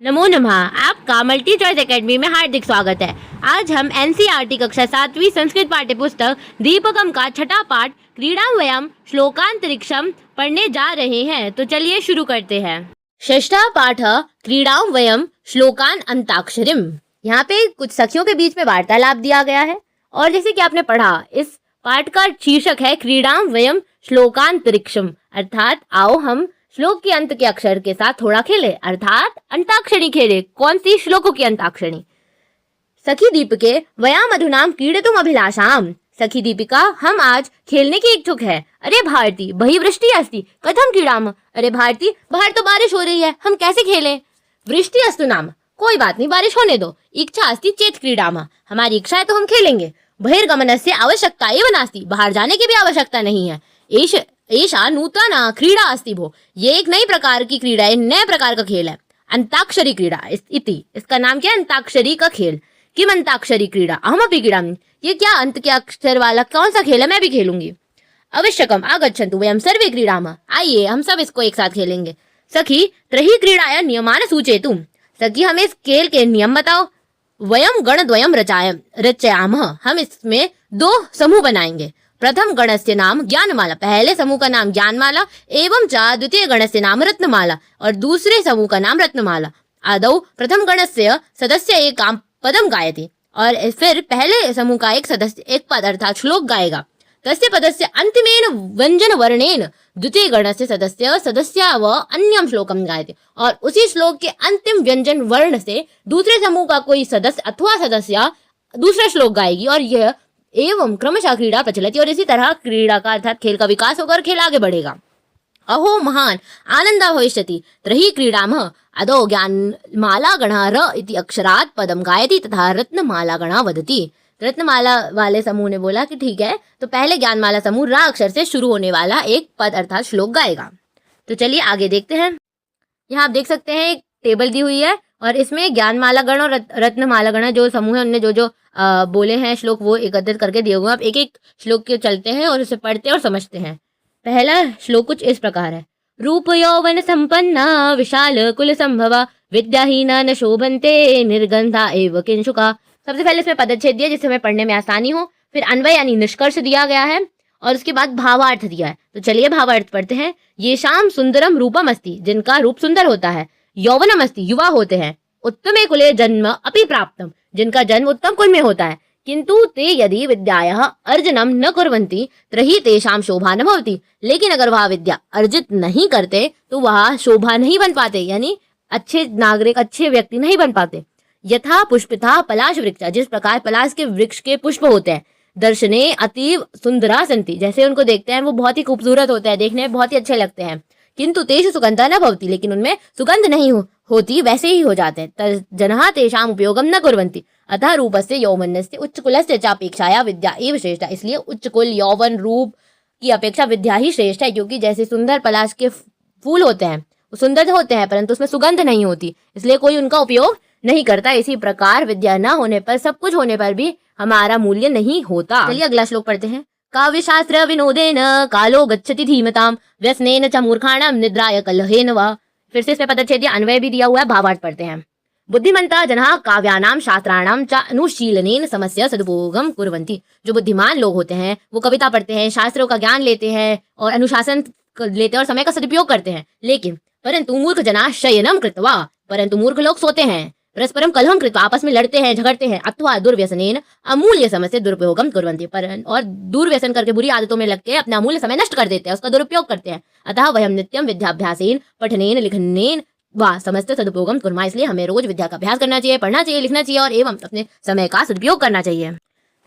नमो नमः। आपका multi choice academy में हार्दिक स्वागत है। आज हम एनसीईआरटी कक्षा 7वीं संस्कृत पाठ्य पुस्तक दीपकम का छठा पाठ क्रीड़ा वयम श्लोकांतरिक्षम पढ़ने जा रहे हैं। तो चलिए शुरू करते हैं। षष्ठा पाठ क्रीड़ा वयम श्लोकान अंताक्षरीम। यहाँ पे कुछ सखियों के बीच में वार्तालाप दिया गया है और जैसे कि आपने पढ़ा, इस पाठ का शीर्षक है क्रीड़ा वयम श्लोकांतरिक्षम, अर्थात आओ हम श्लोक के अंत के अक्षर के साथ थोड़ा खेले, अर्थात अंताक्षरी खेले। कौन सी? श्लोकों की अंताक्षरी। सखी दीपिके वयाम अधुनाम क्रीडतुम अभिलाषाम। सखी दीपिका, हम आज खेलने की इच्छुक है। अरे भारती, बहिर्वृष्टि अस्ति कथम क्रीडाम। अरे भारती, बाहर तो बारिश हो रही है, हम कैसे खेलें? वृष्टि अस्तु नाम, कोई बात नहीं, बारिश होने दो। इच्छा अस्ति चेत क्रीडाम, हमारी इच्छा है तो हम खेलेंगे। बहिर्गमनस्य आवश्यकता एव नास्ति, बाहर जाने की भी आवश्यकता नहीं है। ऐशा नूतना क्रीड़ा अस्ति भो, ये एक नई प्रकार की क्रीड़ा है, नए प्रकार का खेल है। अंताक्षरी क्रीड़ा इति, इसका नाम क्या है? अंताक्षरी का खेल। किम अंताक्षरी क्रीड़ा अहमपि क्रीडामि, ये क्या अंत के अक्षर वाला कौन सा खेल है? मैं भी खेलूंगी। अवश्यकम आगच्छन्तु वयम सर्वे क्रीडामः, आइए हम सब इसको एक साथ खेलेंगे। सखी त्रही क्रीड़ाया नियमान सूचयतु। सखी हमें इस खेल के नियम बताओ। वयम गणद्वयम रचयामः, हम इसमें दो समूह बनाएंगे। प्रथम गणस्य नाम ज्ञानमाला, पहले समूह का नाम ज्ञानमाला, एवं च द्वितीय गणस्य नाम रत्नमाला, और दूसरे समूह का नाम रत्नमाला। आदौ प्रथम गणस्य सदस्य एक पदम गायति, और फिर पहले समूह का एक सदस्य एक पद अर्थात श्लोक गाएगा। तस्य पदस्य अंतिमेन व्यंजन वर्णेन द्वितीय गणस्य सदस्य व अन्यम श्लोकम गायति, और उसी श्लोक के अंतिम व्यंजन वर्ण से दूसरे समूह का कोई सदस्य अथवा सदस्य दूसरा श्लोक गाएगी, और यह एवं क्रमशः क्रीड़ा प्रचलती, और इसी तरह क्रीड़ा का अर्थात खेल का विकास होकर खेल आगे बढ़ेगा। अहो महान आनंदा भविष्यति त्रही क्रीडामः। अदो ज्ञानमाला गणः र इति अक्षरात् पदम गायति तथा रत्नमाला गणः वदति। रत्नमाला वाले समूह ने बोला कि ठीक है, तो पहले ज्ञानमाला समूह रा अक्षर से शुरू होने वाला एक पद अर्थात श्लोक गाएगा। तो चलिए आगे देखते हैं। यहाँ आप देख सकते हैं एक टेबल दी हुई है, और इसमें ज्ञानमाला गण और रत्नमाला गण जो समूह है उनने जो बोले हैं श्लोक वो एकत्रित करके दिए हुए। आप एक एक श्लोक के चलते हैं और उसे पढ़ते और समझते हैं। पहला श्लोक कुछ इस प्रकार है। रूप यौवन संपन्ना विशाल कुल संभवा विद्याहीना न शोभन्ते निर्गंधा एव किंशुका। सबसे पहले इसमें पदच्छेद दिया जिससे हमें पढ़ने में आसानी हो, फिर अन्वय यानी निष्कर्ष दिया गया है, और उसके बाद भावार्थ दिया है। तो चलिए भावार्थ पढ़ते हैं। ये शाम सुंदरम रूपम अस्ति, जिनका रूप सुंदर होता है। यौवनम अस्ति, युवा होते हैं। उत्तमे कुले जन्म अपि प्राप्तम, जिनका जन्म उत्तम कुल में होता है। किंतु ते यदि विद्यायाः अर्जनम न कुर्वन्ति तर्हि तेषां शोभा न भवति, लेकिन अगर वह विद्या अर्जित नहीं करते तो वह शोभा नहीं बन पाते, यानी अच्छे नागरिक, अच्छे व्यक्ति नहीं बन पाते। यथा पुष्पिता पलाश वृक्षा, जिस प्रकार पलाश के वृक्ष के पुष्प होते हैं। दर्शने अतीव सुंदरा सन्ति, जैसे उनको देखते हैं वो बहुत ही खूबसूरत होते हैं, देखने में बहुत ही अच्छे लगते हैं। किंतु तेषु सुगंधा न भवति, लेकिन उनमें सुगंध नहीं होती, वैसे ही हो जाते हैं। जनः तेषां उपयोगम न कुर्वन्ति, अतः रूपस्य यौवनस्य उच्च कुलस्य चापेक्षाया विद्या एव श्रेष्ठा। इसलिए उच्च कुल, यौवन, रूप की अपेक्षा विद्या ही श्रेष्ठ है, क्योंकि जैसे सुंदर पलाश के फूल होते हैं वो सुंदर होते हैं परंतु उसमें सुगंध नहीं होती, इसलिए कोई उनका उपयोग नहीं करता। इसी प्रकार विद्या न होने पर, सब कुछ होने पर भी हमारा मूल्य नहीं होता। चलिए अगला श्लोक पढ़ते हैं। काव्य शास्त्र विनोदेन कालो गच्छति धीमताम व्यसनेन च मूर्खाणाम निद्राय कलहेन वा। फिर से इसमें पदच्छेद अन्वय भी दिया हुआ है, भावार्थ पढ़ते हैं। बुद्धिमंता जनः काव्यानाम शास्त्राणाम च अनुशीलनेन समस्य सदुपयोगम कुर्वन्ति। जो बुद्धिमान लोग होते हैं वो कविता पढ़ते हैं, शास्त्रों का ज्ञान लेते हैं और अनुशासन लेते हैं और समय का सदुपयोग करते हैं। लेकिन परंतु मूर्ख जना शयनम कृत्वा, परंतु मूर्ख लोग सोते हैं। परस्परम कलहम कृत्वा, आपस में लड़ते हैं, झगड़ते हैं। अथवा दुर्व्यसनेन अमूल्य समय से दुरुपयोगम कुर्वन्ति, और दुर्व्यसन करके बुरी आदतों में लग के अपना अमूल्य समय नष्ट कर देते हैं, उसका दुरुपयोग करते हैं। अतः वयम नित्यम विद्याभ्यासेन पठनेन लिखनेन वा समस्त सदुपयोगम कुर्मः। इसलिए हमें रोज विद्या का अभ्यास करना चाहिए, पढ़ना चाहिए, लिखना चाहिए और एवं अपने समय का सदुपयोग करना चाहिए।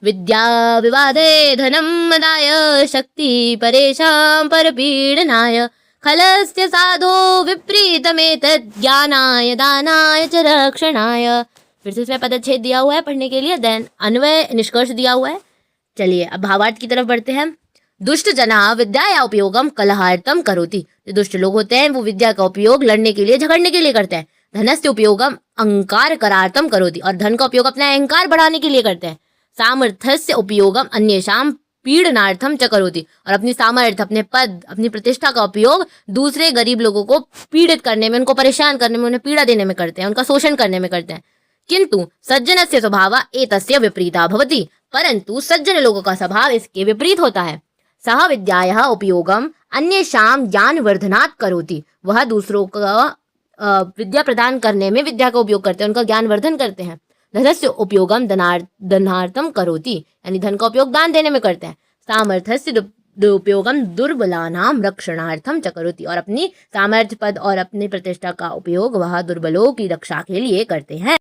विद्या विवादे धनम मदाय शक्ति परेशां परपीडनाय खलस्य साधो विपरीतमेतद् ज्ञानाय दानाय च रक्षणाय। फिर से इसमें पदच्छेद दिया हुआ है पढ़ने के लिए, देन अन्वय निष्कर्ष दिया हुआ है। चलिए अब भावार्थ की तरफ बढ़ते हैं। दुष्ट जना विद्या उपयोगम कलहार्थम करोति, जो दुष्ट लोग होते हैं वो विद्या का उपयोग लड़ने के लिए, झगड़ने के लिए करते हैं। धनस्य उपयोगम अहंकार करार्थम करोति, और धन का उपयोग अपना अहंकार बढ़ाने के लिए करते हैं। सामर्थ्यस्य उपयोगम अन्येषां पीड़नार्थम च करोति, और अपनी सामर्थ्य, अपने पद, अपनी प्रतिष्ठा का उपयोग दूसरे गरीब लोगों को पीड़ित करने में, उनको परेशान करने में, उन्हें पीड़ा देने में करते हैं, उनका शोषण करने में करते हैं। किंतु सज्जनस्य स्वभाव एतस्य विपरीता भवति, परंतु सज्जन लोगों का स्वभाव इसके विपरीत होता है। सह विद्यायाः उपयोगम अन्येषां ज्ञानवर्धनात् करोति, वह दूसरों का विद्या प्रदान करने में विद्या का उपयोग करते हैं, उनका ज्ञानवर्धन करते हैं। धनस्य उपयोगम धनार्थम करोति, यानी धन का उपयोग दान देने में करते हैं। सामर्थ्यस्य दुरुपयोगम दुर्बलानाम रक्षणार्थम च करोति, और अपनी सामर्थ्य, पद और अपनी प्रतिष्ठा का उपयोग वह दुर्बलों की रक्षा के लिए करते हैं।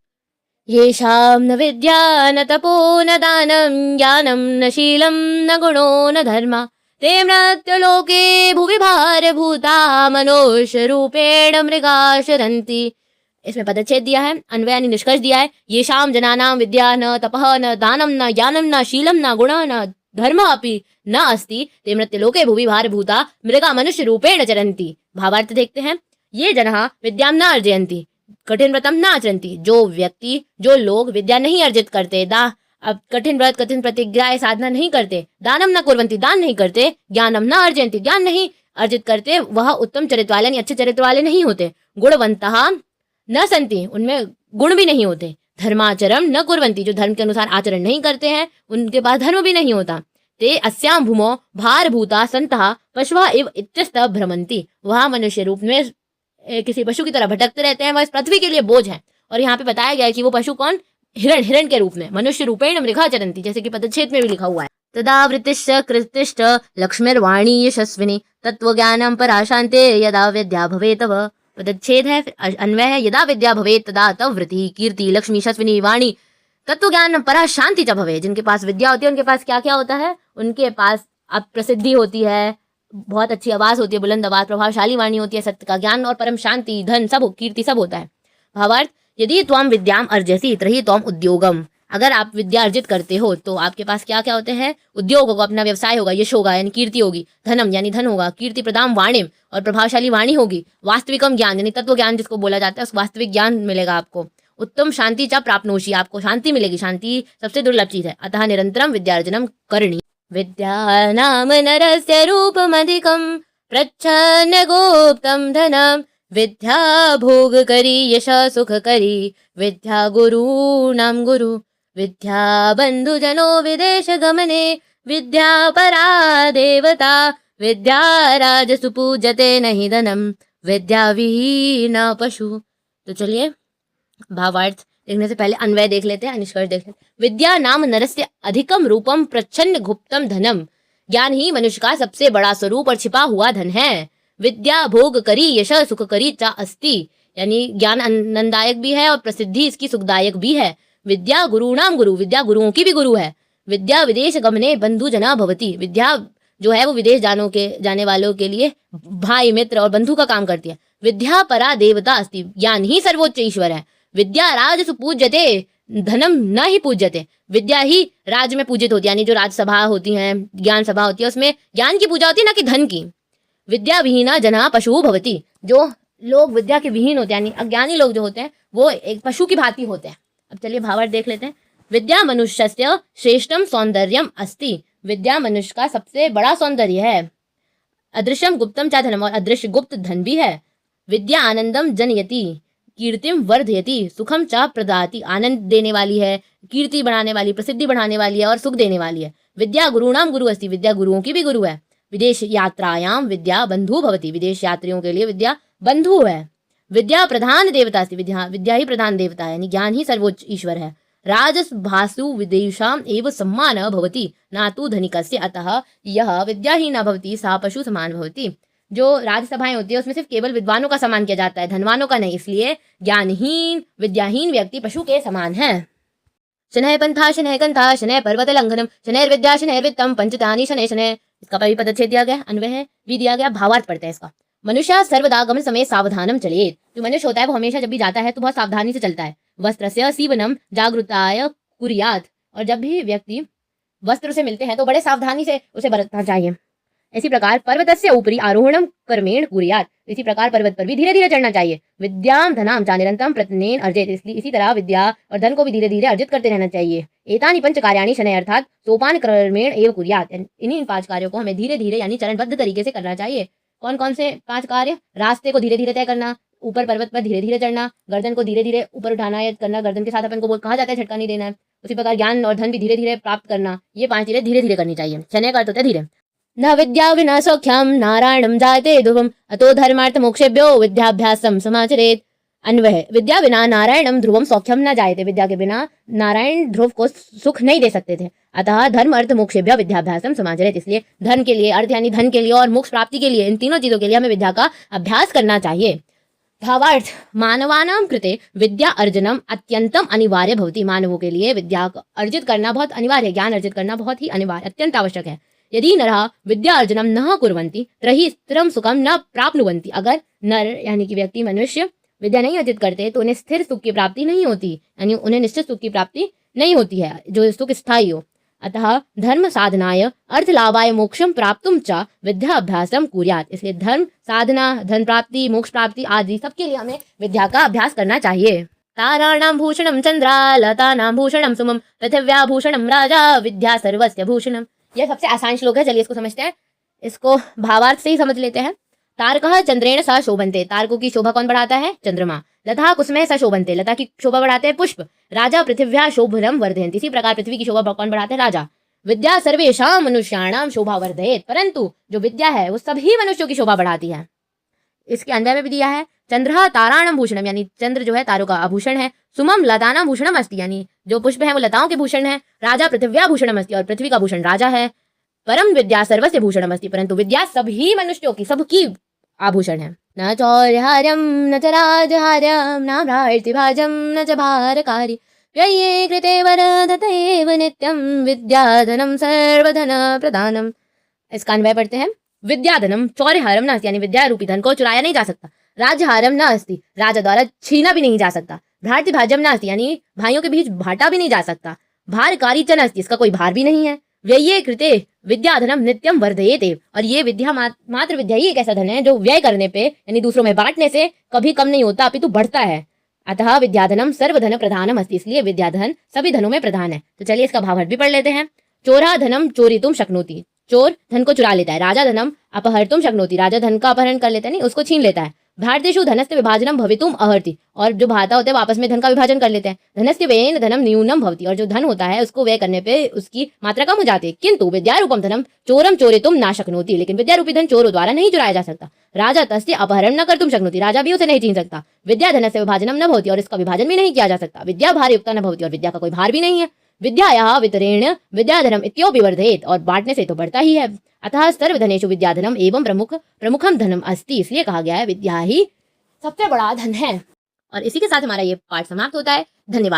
येषां न विद्या न तपो न दानं ज्ञानं न शीलं न गुणो न धर्मा ते मृत्युलोके भुवि भारभूता मनुष्य रूपेण मृगा शरन्ति। इसमें पदच्छेद दिया है, अन्वय यानी निष्कर्ष दिया है। ये शाम जनानाम विद्या न तपः न दानम न ज्ञानम न शीलम न गुणः न धर्म अपि न अस्ति ते मृत्युलोके भुवि भारभूता मृगा मनुष्य रूपेण चरन्ति। भावार्थ देखते हैं। ये जनः विद्यां न अर्जयन्ति कठिन व्रतम न आचरन्ति, जो व्यक्ति, जो लोग विद्या नहीं अर्जित करते, अब कठिन व्रत, कठिन प्रतिज्ञा साधना नहीं करते, दानम न कुर्वन्ति, दान नहीं करते, ज्ञानम न अर्जयन्ति, ज्ञान नहीं अर्जित करते, वह उत्तम चरित्र वाले यानी अच्छे चरित्र वाले नहीं होते। गुणवन्तः न संति, उनमें गुण भी नहीं होते। धर्माचरण न कुर्वन्ति, जो धर्म के अनुसार आचरण नहीं करते हैं, उनके पास धर्म भी नहीं होता। ते अस्यां भूमौ भारभूता सन्तः पशवः इव इत्यस्तः भ्रमन्ति, वह मनुष्य रूप में किसी पशु की तरह भटकते रहते हैं, वह इस पृथ्वी के लिए बोझ है। और यहाँ पे बताया गया है कि वो पशु कौन, हिरण, हिरण के रूप में मनुष्य रूपेण मृगा चरन्ति, जैसे कि पदच्छेद में भी लिखा हुआ है। तदा वृत्तिश्च कृतिश्च लक्ष्मीर्वाणी यशस्विनी तत्वज्ञानं पराशान्ते यदा विद्या भवेत् तव। पदच्छेद है, अन्वय है, यदा विद्या भवेत् तदा तव वृत्ति कीर्ति लक्ष्मी यशस्विनी वाणी तत्वज्ञान परा शांति च भवे। जिनके पास विद्या होती है उनके पास क्या क्या होता है, उनके पास अब प्रसिद्धि होती है, बहुत अच्छी आवाज होती है, बुलंद आवाज, प्रभावशाली वाणी होती है, सत्य का ज्ञान और परम शांति, धन, सब कीर्ति सब होता है। भावार्थ, यदि त्वम विद्याम अर्जसी तर्हि त्वम उद्योगम, अगर आप विद्या अर्जित करते हो तो आपके पास क्या क्या होते हैं, उद्योग होगा, अपना व्यवसाय होगा, यश होगा यानी कीर्ति होगी, धनम यानी धन होगा, कीर्ति प्रदाम वाणिम और प्रभावशाली वाणी होगी, वास्तविकम ज्ञान यानी तत्व ज्ञान जिसको बोला जाता है, उस वास्तविक ज्ञान मिलेगा आपको, उत्तम शांति च प्राप्नोषि, आपको शांति मिलेगी, शांति सबसे दुर्लभ चीज है। अतः निरंतरम विद्यार्जनम करणी। विद्या नाम नरस्य रूपमधिकं प्रच्छन्न गुप्तं धनम विद्या भोग करी यश सुख करी विद्या गुरूणां गुरु विद्या बंधुजनो विदेश गमने विद्या परा देवता विद्या राजसु पूजते नहीं धनम विद्या विहीन पशु। तो चलिए भावार्थ देखने से पहले अन्वय देख लेते हैं, निष्कर्ष देख लेते हैं। विद्या नाम नरस्य अधिकम रूपम प्रच्छन्न गुप्तम धनम, ज्ञान ही मनुष्य का सबसे बड़ा स्वरूप और छिपा हुआ धन है। विद्या भोग करी यश सुख करी चा अस्ति, यानी ज्ञान आनंददायक भी है और प्रसिद्धि इसकी सुखदायक भी है। विद्या गुरुणाम गुरु, विद्या गुरुओं की भी गुरु है। विद्या विदेश गमने बंधु जना भवती, विद्या जो है वो विदेश जाने वालों के लिए भाई मित्र और बंधु का काम करती है। विद्या परा देवता अस्ति, ज्ञान ही सर्वोच्च ईश्वर है। विद्या राजसु पूज्यते धनम न ही पूज्यते, विद्या ही राज में पूजित होती है, यानी जो राजसभा होती है, ज्ञान सभा होती है, उसमें ज्ञान की पूजा होती है, ना कि धन की। विद्या विहीना जना पशु भवती, जो लोग विद्या के विहीन होते हैं यानी अज्ञानी लोग जो होते हैं वो एक पशु की भांति होते हैं। अब चलिए भावार्थ देख लेते हैं। विद्या मनुष्यस्य श्रेष्ठम सौंदर्यम अस्ति, विद्या मनुष्य का सबसे बड़ा सौंदर्य है। अदृश्यम गुप्तम चा धनम, और अदृश्य गुप्त धन भी है। विद्या आनंदम जनयति कीर्तिम वर्धयति सुखम चा प्रदाति, आनंद देने वाली है, कीर्ति बढ़ाने वाली, प्रसिद्धि बढ़ाने वाली है और सुख देने वाली है। विद्या गुरुणाम गुरु अस्ति, विद्या गुरुओं की भी गुरु है। विदेश यात्रायाम विद्या बंधु भवति, विदेश यात्रियों के लिए विद्या बंधु है। विद्या प्रधान देवता अस्ति, विद्या ही प्रधान देवता है, यानी ज्ञान ही सर्वोच्च ईश्वर है। राजस भासु विदेशाम एव सम्मान भवति नातु धनिकस्य, अतः यह विद्या ही न भवति सा पशु समान भवति। जो राज्यसभाएं होती है उसमें सिर्फ केवल विद्वानों का सम्मान किया जाता है, धनवानों का नहीं, इसलिए ज्ञानहीन विद्याहीन व्यक्ति पशु के समान है। शनैः पंथा शनैः कंथा शनैः पर्वत लंघनम शनैः विद्या शनैः वित्तम पंचतानि शनैः शनैः, इसका भी पदच्छेद दिया गया, अन्वय है भी दिया गया। भावार्थ पढ़ते हैं इसका। मनुष्य सर्वदा गमन समय सावधानम चलेत, जो मनुष्य होता है वो हमेशा जब भी जाता है तो बहुत सावधानी से चलता है। वस्त्रस्य सीवनम जागृताय कुर्यात्, और जब भी व्यक्ति वस्त्र से मिलते हैं तो बड़े सावधानी से उसे बरतना चाहिए। इसी प्रकार पर्वतस्य उपरि आरोहणम कर्मेण कुर्यात्, इसी प्रकार पर्वत पर भी धीरे धीरे चढ़ना चाहिए। विद्याम धनाम च निरंतरम प्रत्यनेन अर्जित, इसलिए इसी तरह विद्या और धन को भी धीरे धीरे अर्जित करते रहना चाहिए। एतानि पंच कार्याणि शनैः अर्थात सोपान क्रमेण एव कुर्यात्, इन्हीं 5 कार्यों को हमें धीरे धीरे यानी चरणबद्ध तरीके से करना चाहिए। कौन कौन से 5 कार्य? रास्ते को धीरे धीरे तय करना, ऊपर पर्वत पर धीरे धीरे चढ़ना, गर्दन को धीरे धीरे ऊपर उठाना या करना, गर्दन के साथ अपन को कहा जाता है झटका नहीं देना। उसी प्रकार ज्ञान और धन भी धीरे धीरे प्राप्त करना, ये 5 चीजें धीरे धीरे करनी चाहिए। शनैः का अर्थ होता है धीरे। न विद्या विना सौख्यम नारायणम जायते ध्रुवम अतो धर्मार्थ मोक्षेभ्यो विद्याभ्यासम समाचरेत। अन्वय, विद्या बिना नारायणम ध्रुवम सौख्यम न जायते, विद्या के बिना नारायण ध्रुव को सुख नहीं दे सकते थे। अतः धर्म अर्थ मोक्षेभ्य विद्याभ्यासम समाचरेत, इसलिए धन के लिए, अर्थ यानी धन के लिए और मोक्ष प्राप्ति के लिए, इन तीनों चीजों के लिए हमें विद्या का अभ्यास करना चाहिए। भावार्थ, मानवानां कृते विद्या अर्जनम अत्यंतम अनिवार्य भवति, मानवों के लिए विद्या अर्जित करना बहुत अनिवार्य है, ज्ञान अर्जित करना बहुत ही अनिवार्य, अत्यंत आवश्यक है। यदि नरः विद्या अर्जनम न कुर्वन्ति तर्हि स्थिरं सुखम न प्राप्नुवन्ति, अगर नर यानी कि व्यक्ति, मनुष्य विद्या नहीं अर्जित करते तो उन्हें स्थिर सुख की प्राप्ति नहीं होती, यानी उन्हें निश्चित सुख की प्राप्ति नहीं होती है, जो सुख स्थायी हो। अतः धर्म साधनाय अर्थ लाभाय मोक्षम प्राप्तुम च विद्या अभ्यासम कुर्यात्, इसलिए धर्म साधना, धन प्राप्ति, मोक्ष प्राप्ति आदि सबके लिए हमें विद्या का अभ्यास करना चाहिए। ताराणां भूषणम चंद्रा लतानां भूषणम सुमम पृथिव्या भूषणम राजा विद्या सर्वस्य भूषणम। यह सबसे आसान श्लोक है, चलिए इसको समझते हैं। इसको भावार्थ से ही समझ लेते हैं। तारकः चंद्रेण स शोभन्ते, तारकों की शोभा कौन बढ़ाता है? चंद्रमा। लता कुसुमैः स शोभन्ते, लता की शोभा बढ़ाते हैं पुष्प। राजा पृथिव्या शोभनम वर्धयन्ति, इसी प्रकार पृथ्वी की शोभा कौन बढ़ाते हैं? राजा। विद्या सर्वेषां मनुष्याणां शोभा वर्धयेत्, परंतु जो विद्या है वो सभी मनुष्यों की शोभा बढ़ाती है। इसके अन्वय में भी दिया है, चंद्रः ताराणां भूषणम, यानी चंद्र जो है तारों का आभूषण है। सुमम लतानां भूषणम अस्ति, यानी जो पुष्प है वो लताओं के भूषण है। राजा पृथिव्या भूषणम अस्ति, और पृथ्वी का भूषण राजा है। परम विद्या सर्वस्य भूषणम अस्ति, परंतु विद्या सभी मनुष्यों की, सबकी आभूषण है। न चौर्यहार्यम न च राजहार्यम न भ्रातृभाजम न च भारकारी व्यये कृते वरदतैव नित्यम विद्याधनम सर्वधन प्रदानम। इसका अन्वय पढ़ते हैं। विद्याधनम चौर्यहारम न अस्ति, यानी विद्या रूपी धन को चुराया नहीं जा सकता। राजहारम न अस्ति, राजा द्वारा छीना भी नहीं जा सकता। भ्रातृभाजम न अस्ति, यानी भाइयों के बीच बांटा भी नहीं जा सकता। भारकारी च न अस्ति, इसका कोई भार भी नहीं है। व्यये कृते विद्याधनम नित्यम वर्धयेते, और ये विद्या मात्र विद्या ही एक ऐसा धन है जो व्यय करने पे यानी दूसरों में बांटने से कभी कम नहीं होता, अपितु बढ़ता है। अतः विद्याधनम सर्वधन प्रधानम अस्ति, इसलिए विद्याधन सभी धनों में प्रधान है। तो चलिए इसका भावार्थ भी पढ़ लेते हैं। चोरा धनम चोरितुम शक्नोति, चोर धन को चुरा लेता है। राजा धनम अपहर्तुम शक्नोति, राजा धन का अपहरण कर लेता है, नहीं उसको छीन लेता है। भारतेषु धनस्य विभाजनम भवितुम अर्हति, और जो भाता होते हैं आपस में धन का विभाजन कर लेते हैं। धनस्य व्ययेन धनम न्यूनम भवति, और जो धन होता है उसको व्यय करने पे उसकी मात्रा कम हो जाती है। किंतु विद्यारूपम धनम चोरम चोरितुम ना शक्नोति, लेकिन विद्यारूपी धन चोरों द्वारा नहीं चुराया जा सकता। राजा तस्य अपहरण न कर्तुम शक्नोति, राजा भी उसे नहीं छीन सकता। विद्या धनस्य विभाजनम न भवति, और इसका विभाजन भी नहीं किया जा सकता। विद्या भार युक्ता न भवति, और विद्या का कोई भार भी नहीं है। विद्यायाः वितरेण विद्याधनम इत्योपि वर्धयेत्, और बांटने से तो बढ़ता ही है। अतः सर्वधनेषु विद्याधनम एवं प्रमुखम धनम अस्ति, इसलिए कहा गया है विद्या ही सबसे बड़ा धन है। और इसी के साथ हमारा ये पाठ समाप्त होता है। धन्यवाद।